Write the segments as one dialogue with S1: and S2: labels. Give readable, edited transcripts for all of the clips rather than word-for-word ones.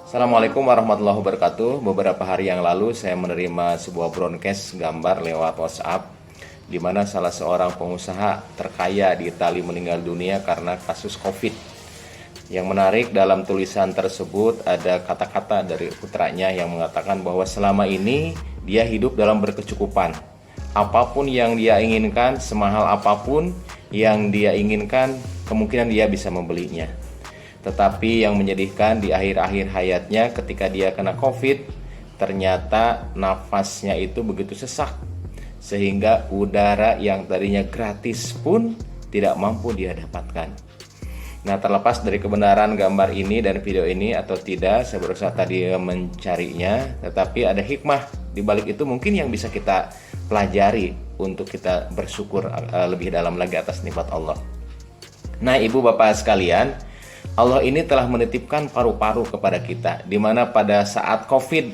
S1: Assalamualaikum warahmatullahi wabarakatuh. Beberapa hari yang lalu saya menerima sebuah broadcast gambar lewat WhatsApp di mana salah seorang pengusaha terkaya di Italia meninggal dunia karena kasus COVID. Yang menarik dalam tulisan tersebut ada kata-kata dari putranya yang mengatakan bahwa selama ini dia hidup dalam berkecukupan. Apapun yang dia inginkan, semahal apapun yang dia inginkan, kemungkinan dia bisa membelinya. Tetapi yang menyedihkan di akhir-akhir hayatnya ketika dia kena COVID, ternyata nafasnya itu begitu sesak sehingga udara yang tadinya gratis pun tidak mampu dia dapatkan. Nah, terlepas dari kebenaran gambar ini dan video ini atau tidak, saya berusaha tadi mencarinya, tetapi ada hikmah di balik itu mungkin yang bisa kita pelajari untuk kita bersyukur lebih dalam lagi atas nikmat Allah. Nah, ibu bapak sekalian, Allah ini telah menitipkan paru-paru kepada kita, di mana pada saat COVID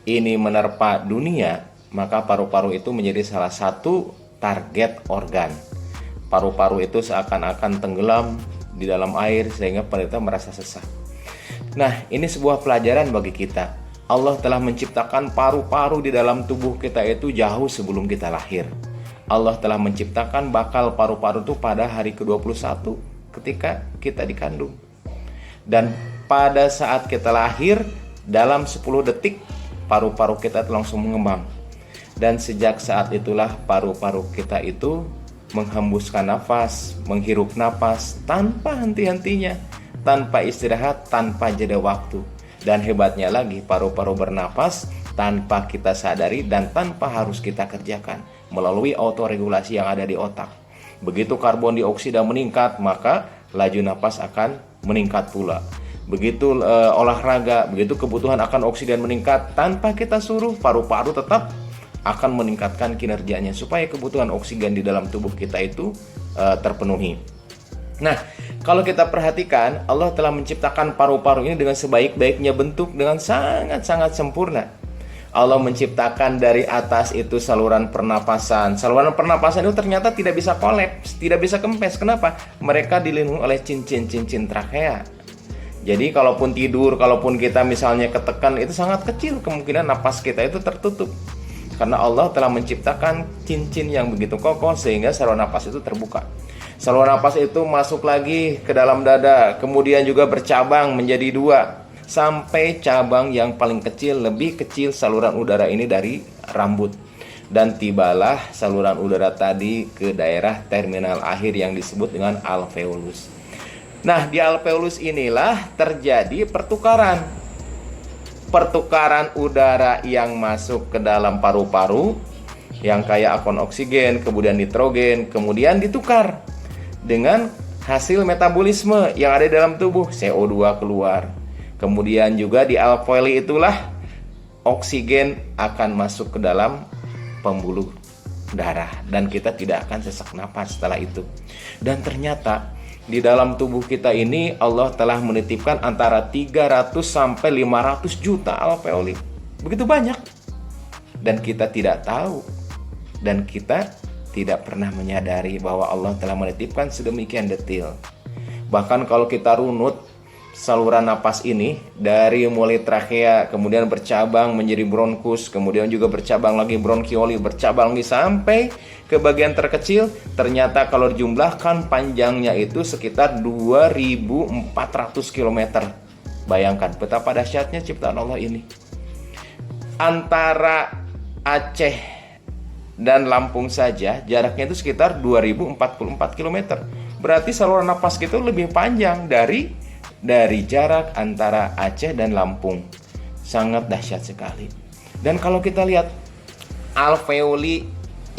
S1: ini menerpa dunia, maka paru-paru itu menjadi salah satu target organ. Paru-paru itu seakan-akan tenggelam di dalam air sehingga penderita merasa sesak. Nah, ini sebuah pelajaran bagi kita. Allah telah menciptakan paru-paru di dalam tubuh kita itu jauh sebelum kita lahir. Allah telah menciptakan bakal paru-paru itu pada hari ke-21 ketika kita dikandung. Dan pada saat kita lahir, dalam 10 detik paru-paru kita itu langsung mengembang. Dan sejak saat itulah paru-paru kita itu menghembuskan nafas, menghirup nafas tanpa henti-hentinya, tanpa istirahat, tanpa jeda waktu. Dan hebatnya lagi, paru-paru bernapas tanpa kita sadari dan tanpa harus kita kerjakan melalui autoregulasi yang ada di otak. Begitu karbon dioksida meningkat, maka laju napas akan meningkat pula. Begitu olahraga, begitu kebutuhan akan oksigen meningkat, tanpa kita suruh, paru-paru tetap akan meningkatkan kinerjanya supaya kebutuhan oksigen di dalam tubuh kita itu terpenuhi. Nah, kalau kita perhatikan, Allah telah menciptakan paru-paru ini dengan sebaik-baiknya bentuk, dengan sangat-sangat sempurna. Allah menciptakan dari atas itu saluran pernapasan. Saluran pernapasan itu ternyata tidak bisa kolaps, tidak bisa kempes. Kenapa? Mereka dilindungi oleh cincin-cincin trakea. Jadi kalaupun tidur, kalaupun kita misalnya ketekan, itu sangat kecil kemungkinan napas kita itu tertutup. Karena Allah telah menciptakan cincin yang begitu kokoh sehingga saluran napas itu terbuka. Saluran napas itu masuk lagi ke dalam dada, kemudian juga bercabang menjadi 2. Sampai cabang yang paling kecil, lebih kecil saluran udara ini dari rambut. Dan tibalah saluran udara tadi ke daerah terminal akhir yang disebut dengan alveolus. Nah, di alveolus inilah terjadi pertukaran udara yang masuk ke dalam paru-paru, yang kaya akan oksigen, kemudian nitrogen, kemudian ditukar dengan hasil metabolisme yang ada di dalam tubuh, CO2 keluar. Kemudian juga di alveoli itulah oksigen akan masuk ke dalam pembuluh darah dan kita tidak akan sesak napas setelah itu. Dan ternyata di dalam tubuh kita ini Allah telah menitipkan antara 300 sampai 500 juta alveoli. Begitu banyak. Dan kita tidak tahu dan kita tidak pernah menyadari bahwa Allah telah menitipkan sedemikian detail. Bahkan kalau kita runut saluran napas ini dari mulai trakea, kemudian bercabang menjadi bronkus, kemudian juga bercabang lagi bronkioli, bercabang lagi sampai ke bagian terkecil, ternyata kalau dijumlahkan panjangnya itu sekitar 2400 km. Bayangkan betapa dahsyatnya ciptaan Allah ini. Antara Aceh dan Lampung saja jaraknya itu sekitar 2044 km. Berarti saluran napas kita lebih panjang dari jarak antara Aceh dan Lampung. Sangat dahsyat sekali. Dan kalau kita lihat alveoli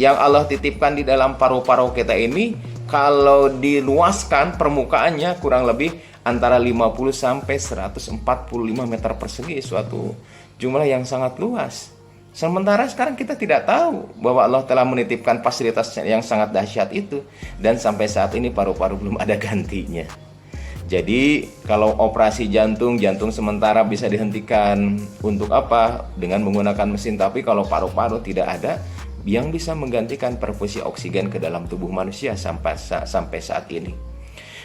S1: yang Allah titipkan di dalam paru-paru kita ini, kalau diluaskan permukaannya kurang lebih antara 50 sampai 145 meter persegi, suatu jumlah yang sangat luas. Sementara sekarang kita tidak tahu bahwa Allah telah menitipkan fasilitas yang sangat dahsyat itu, dan sampai saat ini paru-paru belum ada gantinya. Jadi kalau operasi jantung sementara bisa dihentikan untuk apa? Dengan menggunakan mesin. Tapi kalau paru-paru tidak ada yang bisa menggantikan perfusi oksigen ke dalam tubuh manusia sampai saat ini.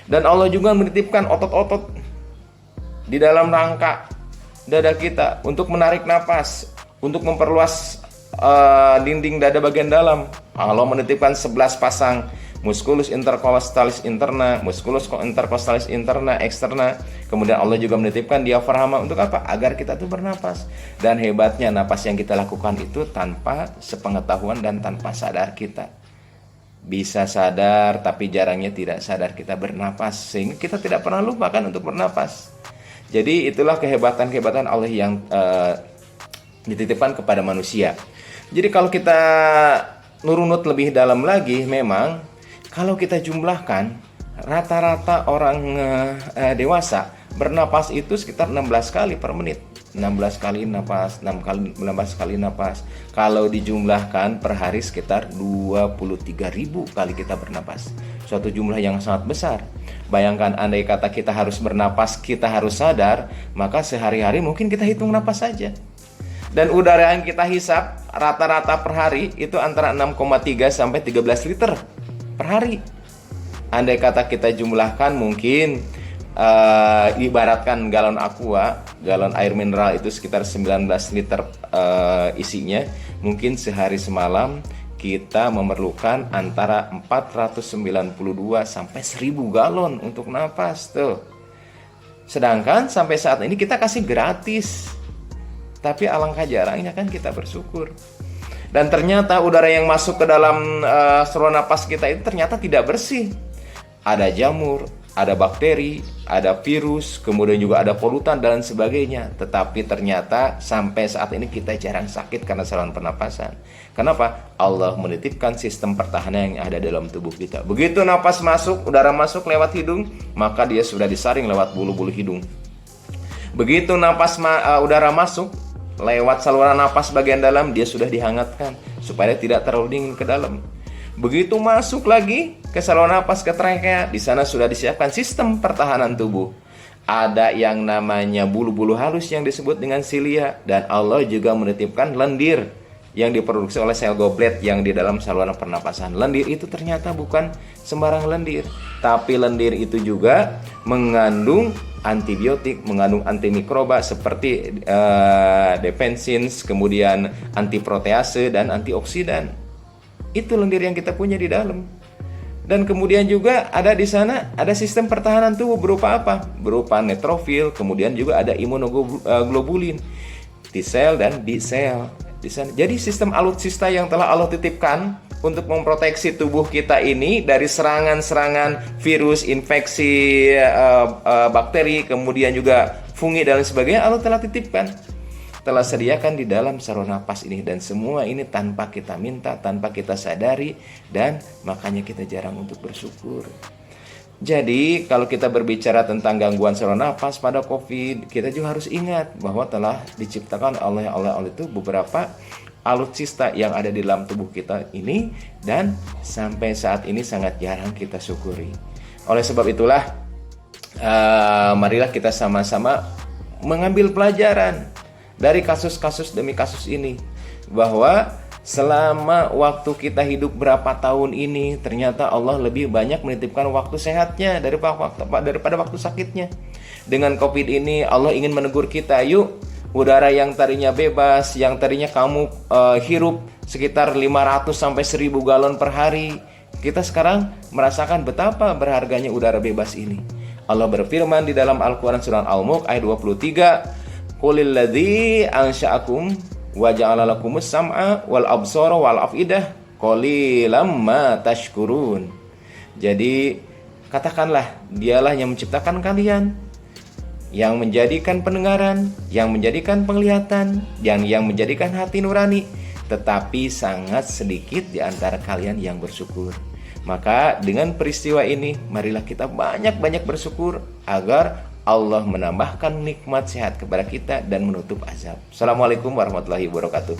S1: Dan Allah juga menitipkan otot-otot di dalam rangka dada kita untuk menarik napas, untuk memperluas dinding dada bagian dalam. Allah menitipkan 11 pasang musculus intercostalis interna, musculus intercostalis interna, eksterna. Kemudian Allah juga menitipkan diafragma untuk apa? Agar kita tuh bernapas. Dan hebatnya napas yang kita lakukan itu tanpa sepengetahuan dan tanpa sadar kita. Bisa sadar tapi jarangnya tidak sadar kita bernapas, sehingga kita tidak pernah lupa kan untuk bernapas. Jadi itulah kehebatan-kehebatan Allah yang dititipkan kepada manusia. Jadi kalau kita nurunut lebih dalam lagi, memang kalau kita jumlahkan rata-rata orang dewasa bernapas itu sekitar 16 kali per menit. 16 kali napas, 16 kali napas. Kalau dijumlahkan per hari sekitar 23.000 kali kita bernapas. Suatu jumlah yang sangat besar. Bayangkan andai kata kita harus bernapas, kita harus sadar, maka sehari-hari mungkin kita hitung napas saja. Dan udara yang kita hisap rata-rata per hari itu antara 6,3 sampai 13 liter per hari. Andai kata kita jumlahkan mungkin ibaratkan galon aqua, galon air mineral itu sekitar 19 liter isinya. Mungkin sehari semalam kita memerlukan antara 492 sampai 1000 galon untuk napas tuh. Sedangkan sampai saat ini kita kasih gratis. Tapi alangkah jarangnya kan kita bersyukur. Dan ternyata udara yang masuk ke dalam saluran napas kita itu ternyata tidak bersih. Ada jamur, ada bakteri, ada virus, kemudian juga ada polutan dan sebagainya. Tetapi ternyata sampai saat ini kita jarang sakit karena saluran pernapasan. Kenapa? Allah menitipkan sistem pertahanan yang ada dalam tubuh kita. Begitu napas masuk, udara masuk lewat hidung, maka dia sudah disaring lewat bulu-bulu hidung. Begitu udara masuk lewat saluran napas bagian dalam, dia sudah dihangatkan supaya tidak terlalu dingin ke dalam. Begitu masuk lagi ke saluran napas ke trachea, di sana sudah disiapkan sistem pertahanan tubuh. Ada yang namanya bulu-bulu halus yang disebut dengan silia, dan Allah juga menitipkan lendir yang diproduksi oleh sel goblet yang di dalam saluran pernapasan. Lendir itu ternyata bukan sembarang lendir, tapi lendir itu juga mengandung antibiotik, mengandung antimikroba seperti defensins, kemudian antiprotease dan antioksidan. Itu lendir yang kita punya di dalam. Dan kemudian juga ada di sana ada sistem pertahanan tubuh berupa apa? Berupa neutrofil, kemudian juga ada imunoglobulin, T cell dan B cell di sana. Jadi sistem alutsista yang telah Allah titipkan untuk memproteksi tubuh kita ini dari serangan-serangan virus, infeksi, bakteri, kemudian juga fungi dan sebagainya, Allah telah titipkan, telah sediakan di dalam saluran napas ini. Dan semua ini tanpa kita minta, tanpa kita sadari, dan makanya kita jarang untuk bersyukur. Jadi kalau kita berbicara tentang gangguan saluran napas pada COVID, kita juga harus ingat bahwa telah diciptakan oleh itu beberapa alutsista yang ada di dalam tubuh kita ini, dan sampai saat ini sangat jarang kita syukuri. Oleh sebab itulah marilah kita sama-sama mengambil pelajaran dari kasus-kasus demi kasus ini, bahwa selama waktu kita hidup berapa tahun ini, ternyata Allah lebih banyak menitipkan waktu sehatnya daripada waktu sakitnya. Dengan COVID ini Allah ingin menegur kita, yuk, udara yang tadinya bebas, yang tadinya kamu hirup sekitar 500 sampai 1000 galon per hari, kita sekarang merasakan betapa berharganya udara bebas ini. Allah berfirman di dalam Al-Quran surah Al-Mulk ayat 23, Qulil ladzi ansha'akum wa ja'ala lakumus sam'a wal absara wal afidah qalilam ma tashkurun. Jadi katakanlah, dialah yang menciptakan kalian, yang menjadikan pendengaran, yang menjadikan penglihatan, yang menjadikan hati nurani, tetapi sangat sedikit di antara kalian yang bersyukur. Maka dengan peristiwa ini, marilah kita banyak-banyak bersyukur agar Allah menambahkan nikmat sehat kepada kita dan menutup azab. Assalamualaikum warahmatullahi wabarakatuh.